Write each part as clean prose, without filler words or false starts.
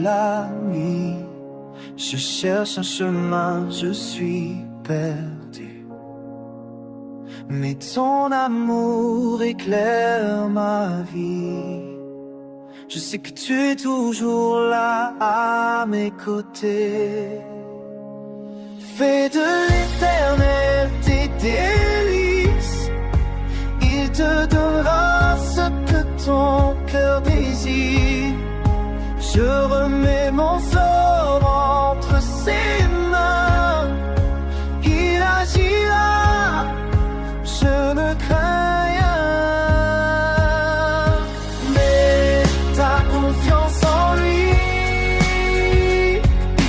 la nuit. Je cherche un chemin, je suis perdu. Mais ton amour éclaire ma vie. Je sais que tu es toujours là à mes côtés. Fais de l'éternel tes délices. Il te donnera ce que ton cœur désire. Je remets mon sort entre ses mains. Il agira, je ne crains rien. Mets ta confiance en lui.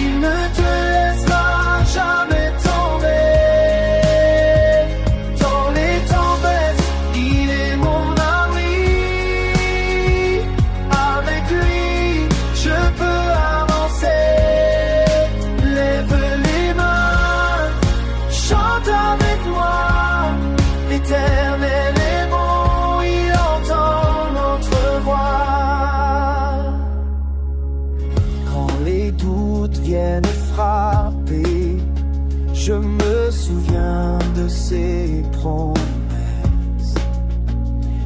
Il ne te laissera jamais tomber. Dans les tempêtes, il est mon abri. Avec lui, je peux avancer. Lève les mains, chante avec moi. L'Éternel est bon, il entend notre voix. Quand les doutes viennent frapper, je me souviens de ses promesses.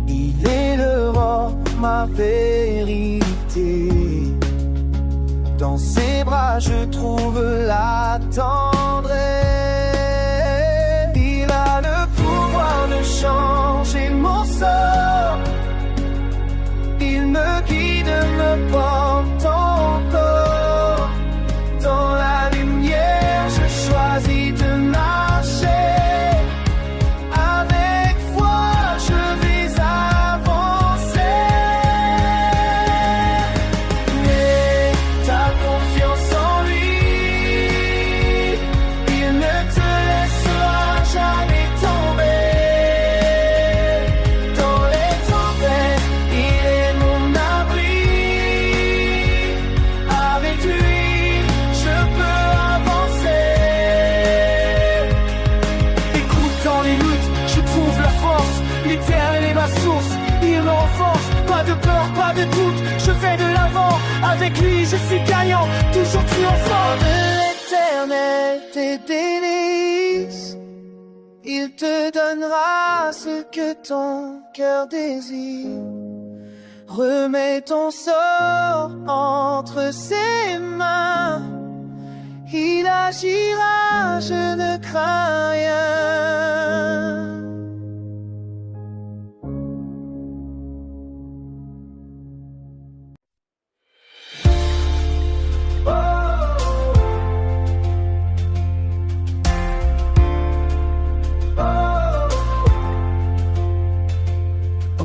Il est le roi, ma vérité. Dans ses bras je trouve la tendresse. Il a le pouvoir de changer mon sort. Il me guide, me porte encore. Dans la lumière je choisis de marcher. Avec foi je vais avancer. Mets ta confiance en lui. Il ne te laissera jamais tomber. Dans les tempêtes, il est mon abri. Avec lui, je peux avancer. Écoute, dans les luttes, je trouve la force. L'Éternel est ma source, il me renforce. Pas de peur, pas de doute, je vais de l'avant. Avec lui, je suis gagnant, toujours triomphant. De l'Éternel tes délices. Il te donnera ce que ton cœur désire. Remets ton sort entre ses mains. Il agira, je ne crains rien.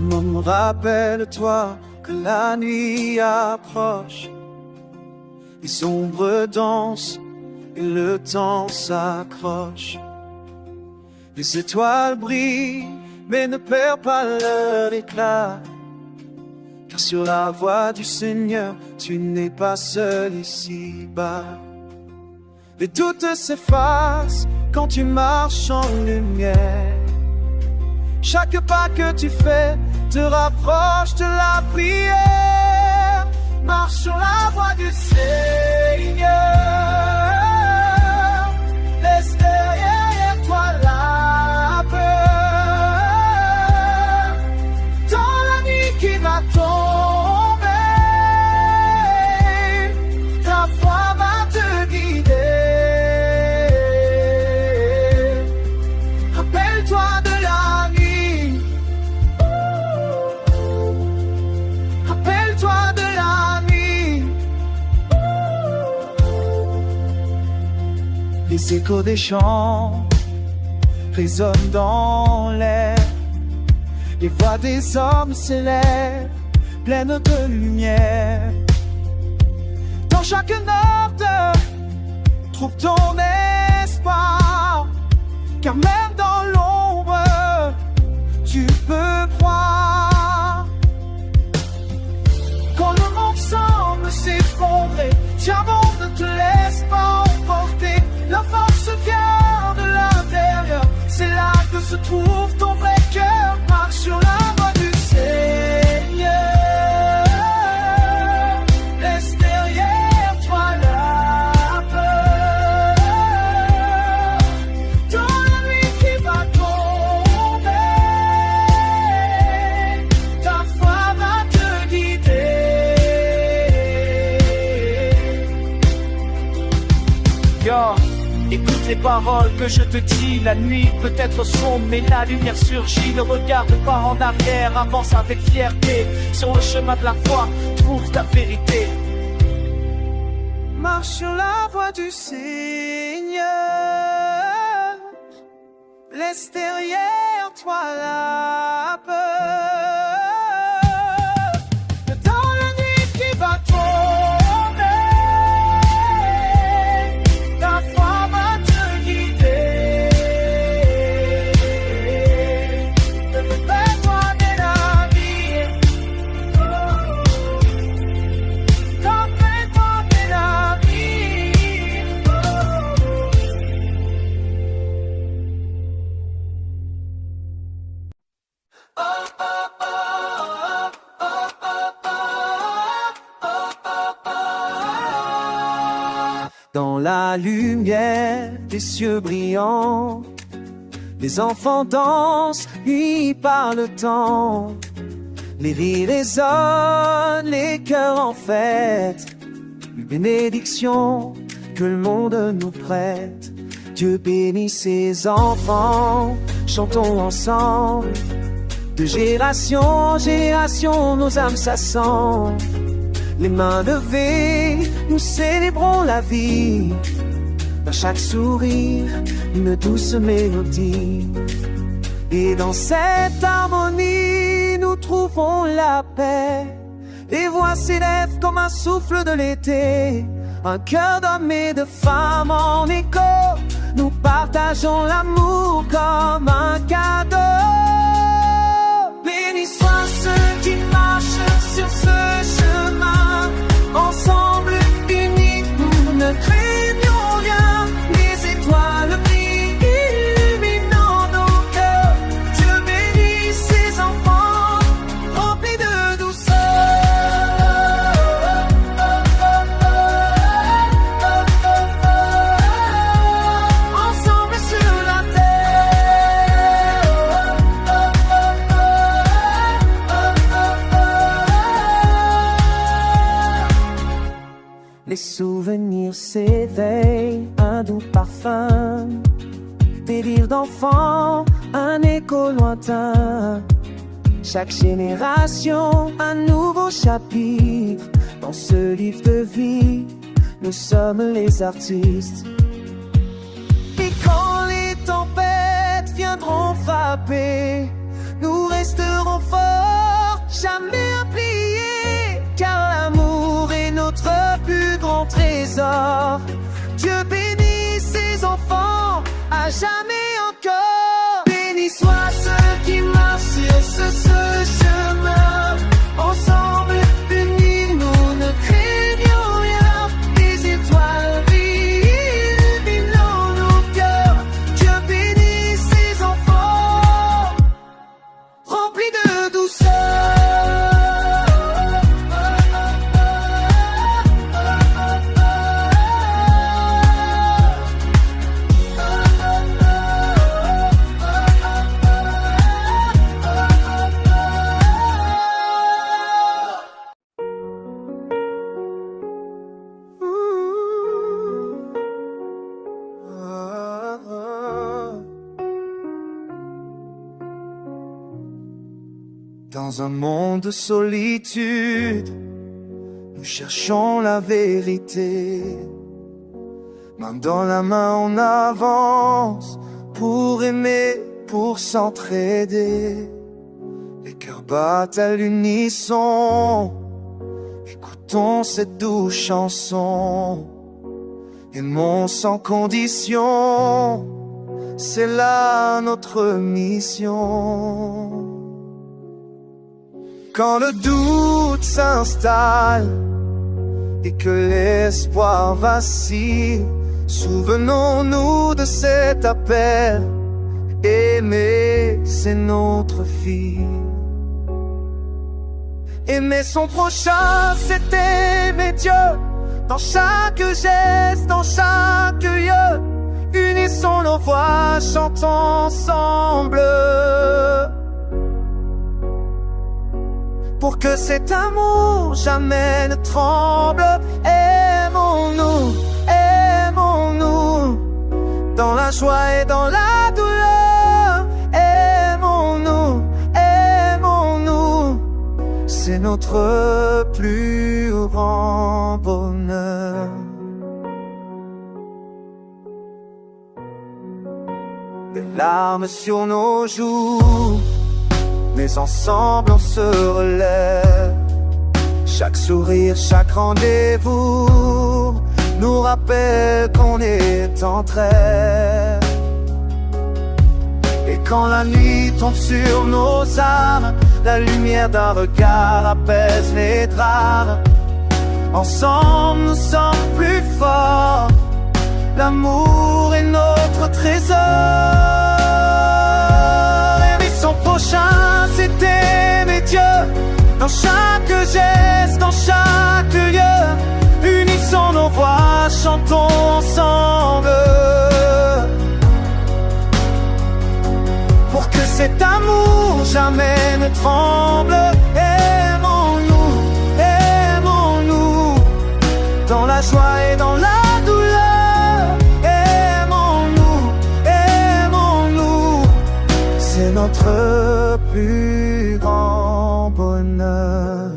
Oh, rappelle-toi que la nuit approche. Les ombres dansent et le temps s'accroche. Les étoiles brillent, mais ne perds pas leur éclat. Car sur la voie du Seigneur, tu n'es pas seul ici-bas. Les doutes s'effacent quand tu marches en lumière. Chaque pas que tu fais te rapproche de la prière. Marche sur la voie du Seigneur. Laisse derrière toi la peur. Dans la nuit qui va tomber, ta foi va te guider. Rappelle-toi de la nuit. Rappelle-toi de la nuit. Les échos des chants résonnent dans l'air. Les voix des hommes s'élèvent, pleines de lumière. Dans chaque note, trouve ton espoir. Car même dans l'ombre, tu peux croire. Quand le monde semble s'effondrer, tiens bon, ne te laisse pas emporter. La force vient de l'intérieur, c'est là que se trouve ton vrai cœur. Marche sur la voie du Seigneur. Laisse derrière yo. Écoute les paroles que je te dis. La nuit peut être sombre mais la lumière surgit. Ne regarde pas en arrière, avance avec fierté. Sur le chemin de la foi, trouve ta vérité. Marche sur la voie du Seigneur. Laisse derrière toi la peur. Dans la nuit qui va tomber, ta foi va te guider. Fais-toi des navires. Fais-toi des navires. Dans la lumière des cieux brillants, les enfants dansent, unis par le temps. Les rires résonnent, les cœurs en fête. Une bénédiction que le monde nous prête. Dieu bénit ses enfants, chantons ensemble. De génération en génération, nos âmes s'assemblent. Les mains levées, nous célébrons la vie. Dans chaque sourire, une douce mélodie. Et dans cette harmonie, nous trouvons la paix. Les voix s'élèvent comme un souffle de l'été. Un cœur d'hommes et de femmes en écho. Nous partageons l'amour comme un cadeau. Bénis soient ceux qui marchent sur ce chemin. Ensemble, unis, nous ne craignons rien. Les étoiles brillent, illuminant nos cœurs. Dieu bénit ses enfants, remplis de douceur. Ensemble sur la terre. Les souvenirs s'éveillent, un doux parfum. Des rires d'enfants, un écho lointain. Chaque génération, un nouveau chapitre. Dans ce livre de vie, nous sommes les artistes. Et quand les tempêtes viendront frapper, nous resterons forts, jamais à plier. Car l'amour est notre plus grand trésor. Dieu bénit ses enfants à jamais encore. Bénis soient ceux qui marchent sur ce chemin. Ensemble, unis, nous ne craignons rien. Les étoiles brillent, illuminant nos cœurs. Dieu bénit ses enfants, remplis de douceur. Dans un monde de solitude, nous cherchons la vérité. Main dans la main, on avance pour aimer, pour s'entraider. Les cœurs battent à l'unisson. Écoutons cette douce chanson. Aimons sans condition. C'est là notre mission. Quand le doute s'installe et que l'espoir vacille, souvenons-nous de cet appel. Aimer, c'est notre fille. Aimer son prochain, c'est aimer Dieu. Dans chaque geste, dans chaque lieu, unissons nos voix, chantons ensemble. Pour que cet amour jamais ne tremble. Aimons-nous, aimons-nous. c'est notre plus grand bonheur. Des larmes sur nos joues, mais ensemble on se relève. Chaque sourire, chaque rendez-vous nous rappelle qu'on est en trêve. Et quand la nuit tombe sur nos âmes, la lumière d'un regard apaise les drames. Ensemble nous sommes plus forts, l'amour est notre trésor. Aimer son prochain, c'est aimer Dieu. Dans chaque geste, dans chaque lieu, unissons nos voix, chantons ensemble. Pour que cet amour jamais ne tremble. Aimons-nous, aimons-nous, dans la joie et dans la douleur. Aimons-nous, aimons-nous, c'est notre plus grand bonheur.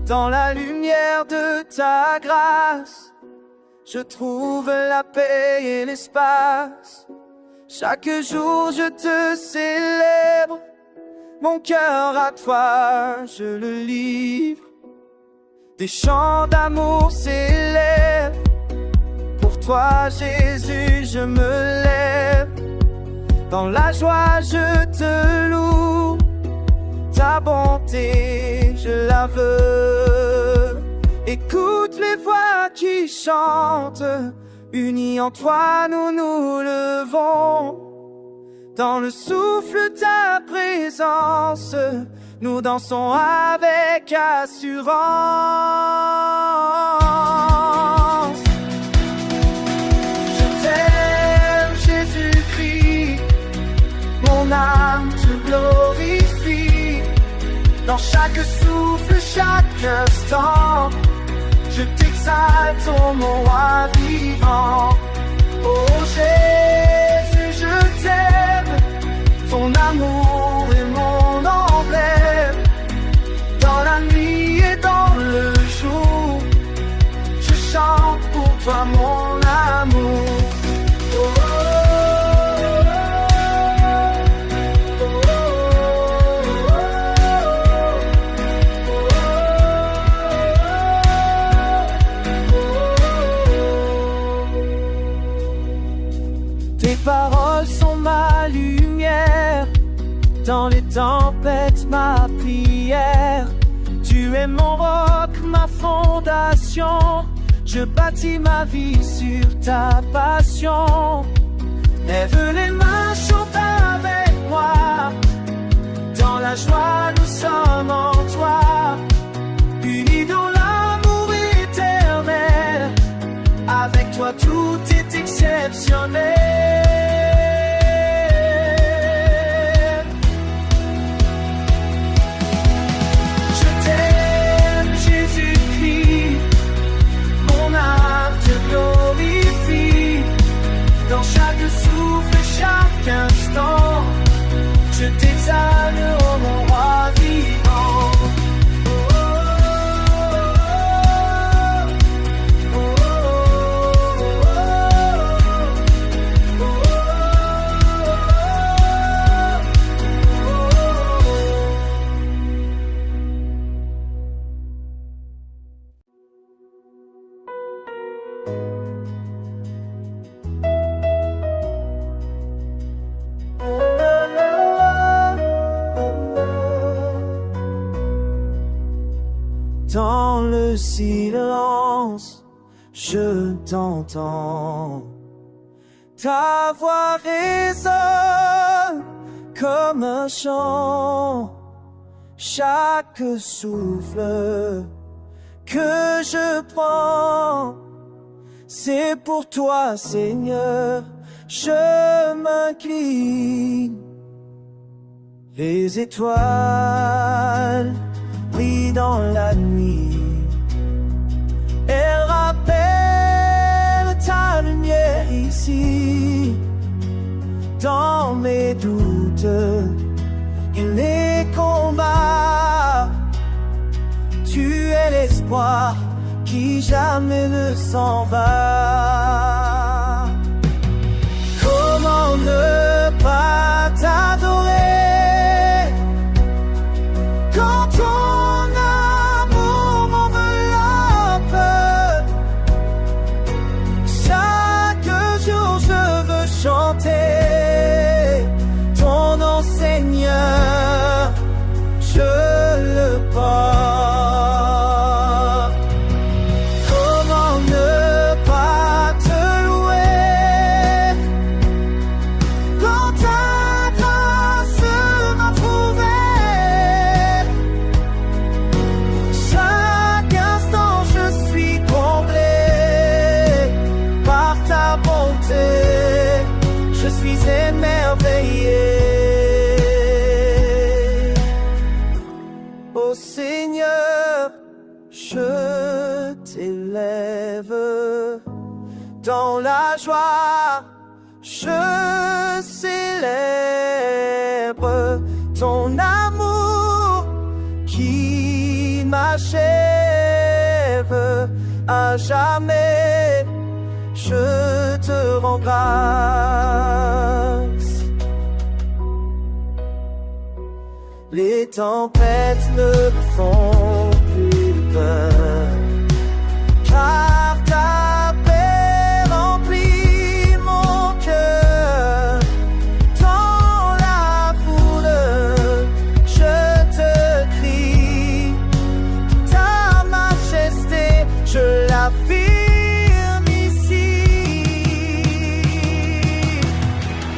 Dans la lumière de ta grâce, je trouve la paix et l'espace. Chaque jour je te célèbre, mon cœur à toi je le livre. Des chants d'amour s'élèvent, pour toi Jésus je me lève. Dans la joie je te loue, ta bonté je la veux. Écoute les voix qui chantent, unis en toi nous nous levons. Dans le souffle de ta présence, nous dansons avec assurance. Je t'aime Jésus-Christ, mon âme te glorifie. Dans chaque souffle, chaque instant, je t'exalte, ô mon roi vivant. Oh Jésus, je t'aime, ton amour est mon emblème. Dans la nuit et dans le jour, je chante pour toi mon amour. Tes paroles sont ma lumière, dans les tempêtes ma prière. Tu es mon roc, ma fondation, je bâtis ma vie sur ta passion. Lève les mains, chante avec moi, dans la joie nous sommes en toi. Unis dans l'amour éternel, avec toi tout est exceptionnel. Je t'aime Jésus-Christ, mon âme te glorifie. Dans chaque souffle, chaque instant, je t'exalte, ô mon roi vivant. Dans le silence, je t'entends. Ta voix résonne comme un chant. Chaque souffle que je prends, c'est pour toi, Seigneur, je m'incline. Les étoiles brillent dans la nuit, elles rappellent ta lumière ici. Dans mes doutes et les combats, tu es l'espoir qui jamais ne s'en va. Comment ne pas t'adorer quand ton amour m'enveloppe? Chaque jour je veux chanter ton nom, Seigneur, je le porte. Comment ne pas te louer quand ta grâce m'a trouvé? Chaque instant je suis comblé par ta bonté, je suis émerveillé. Ô Seigneur, je t'élève dans la joie, je célèbre ton amour qui m'achève à jamais. Je te rends grâce. Les tempêtes ne font plus peur, car ta paix remplit mon cœur. Dans la foule, je te crie, ta majesté, je l'affirme ici.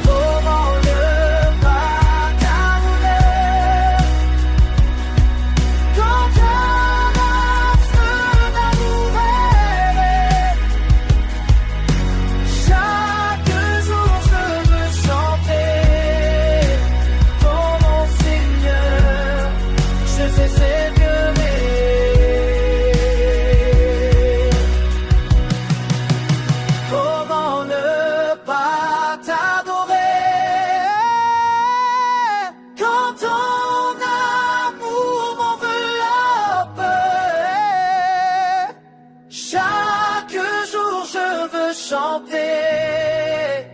Comment ne pas t'adorer quand ta grâce m'a trouvé? Chaque jour je veux chanter ton nom, Seigneur, je sais célébrer. Comment ne pas t'adorer quand ton amour m'enveloppe? Chaque jour je veux chanter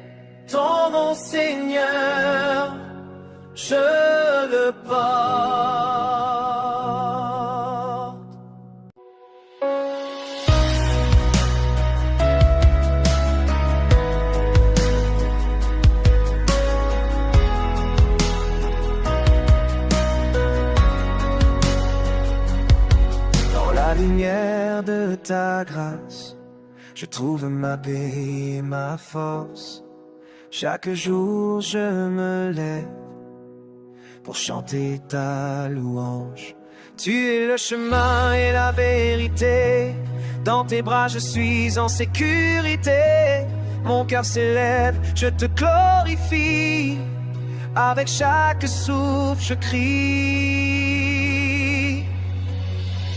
ton nom, Seigneur, je le porte. Dans la lumière de ta grâce, je trouve ma paix et ma force. Chaque jour je me lève pour chanter ta louange. Tu es le chemin et la vérité, dans tes bras je suis en sécurité. Mon cœur s'élève, je te glorifie, avec chaque souffle je crie.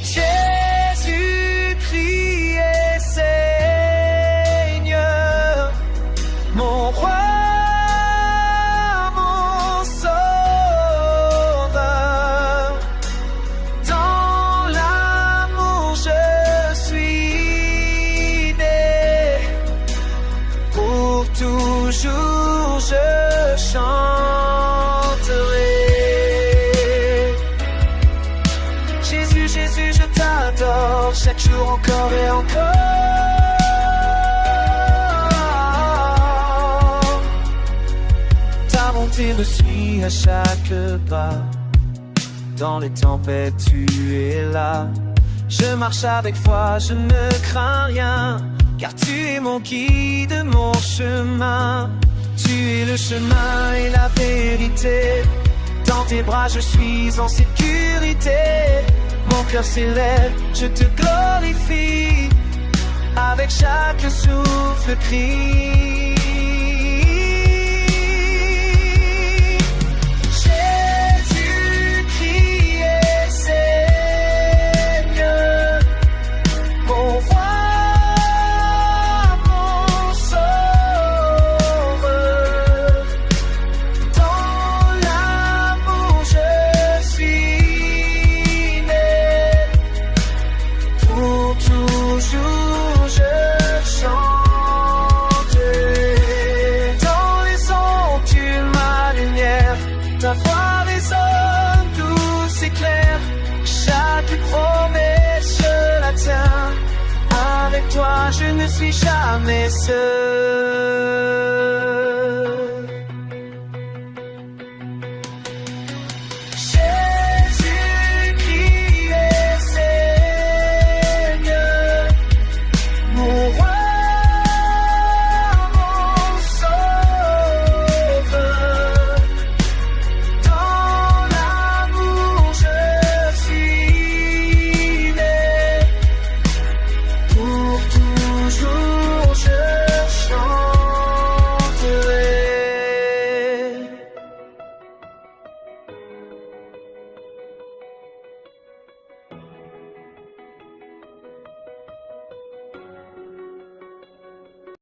Jésus-Christ est Seigneur, mon roi, mon sauveur. Dans l'amour je suis né, pour toujours je chanterai. Jésus, Jésus, je t'adore, chaque jour encore et encore. Ta bonté me suit à chaque pas, dans les tempêtes tu es là. Je marche avec foi, je ne crains rien, car tu es mon guide, mon chemin. Tu es le chemin et la vérité. Dans tes bras je suis en sécurité. Mon cœur s'élève, je te glorifie. Avec chaque souffle crie. Jésus-Christ est Seigneur, mon roi, mon sauveur. Dans l'amour je suis né. Pour toujours je chanterai. Dans les ondes tu ma lumière. Ta voix résonne douce et claire. Chaque promesse je la tiens. Avec toi je ne suis jamais seul.